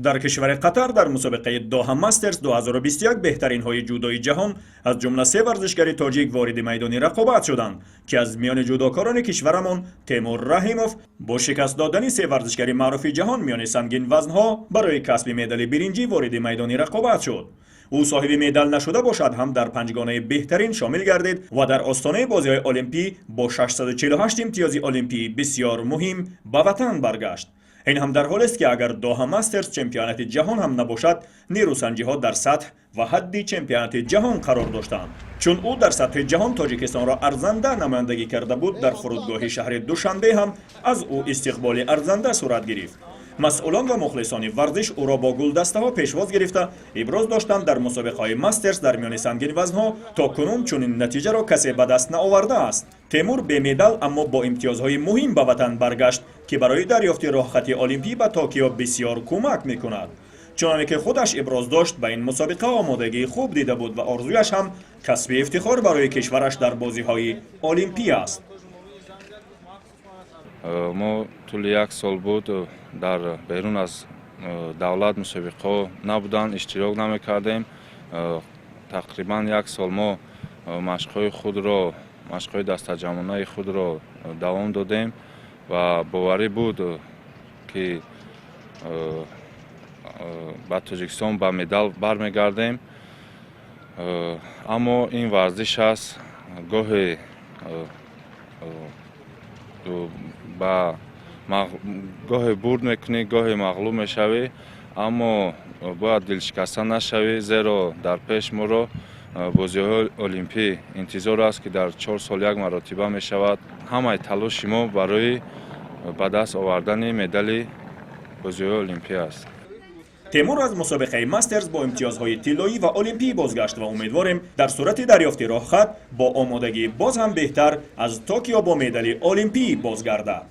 در کشور قطر در مسابقه دوحه ماسترز 2021 بهترین های جودوی جهان از جمله 3 ورزشکار تاجیک وارد میدان رقابت شدند که از میان جودوکاران کشورمان تیمور رحیموف با شکست دادن 3 ورزشکار معروف جهان میان سنگین وزنها برای کسب مدال برنجی وارد میدان رقابت شد. او صاحب مدال نشده باشد هم در پنجگانه بهترین شامل گردید و در آستانه بازی‌های المپی با 648 امتیاز المپی بسیار مهم به وطن برگشت. این هم در حالی است که اگر دوحه ماسترز چمپیونات جهان هم نباشد، نیروسنجی ها در سطح و حد چمپیونات جهان قرار داشتند، چون او در سطح جهان تاجیکستان را ارزنده نمایندگی کرده بود. در فرودگاه شهر دوشنبه هم از او استقبال ارزنده صورت گرفت. مسئولان و مخلصان ورزش او را با گلدسته ها پیشواز گرفته ابراز داشتند در مسابقه های ماسترز در میان سنگین وزنها تا کنون چنین نتیجه را کسی به دست نآورده است. تیمور به مدال اما با امتیازهای مهم به وطن برگشت که برای دریافت راهخط المپی به توکیو بسیار کمک میکند. چنانکه که خودش ابراز داشت به این مسابقه آمادگی خوب دیده بود و آرزویش هم کسب افتخار برای کشورش در بازی های المپی است. ما طول یک سال بود در بیرون از دولت مسابقه نبودن، اشتراک نمیکردیم. تقریبا یک سال ما مشق‌های خود را، مشق‌های دسته‌جمعانه خود را دوام دادیم و باوری بود که با تاجیکستان با مدال برمیگردیم. اما این ورزش است، گاهی گاهی برد میکنی، گاهی مغلوب میشوی، اما باید دلشکسته نشوی، زیرا در پیش ما را بازی‌های المپی انتظار است که در 4 سال یک مرتبه می شود. همه تلاش ما برای به دست آوردن مدال بازی‌های المپی است. تیمور از مسابقه ماسترز با امتیازهای طلایی و المپی بازگشت و امیدواریم در صورت دریافت راهخط با آمادگی باز هم بهتر از توکیو با مدال المپی بازگردد.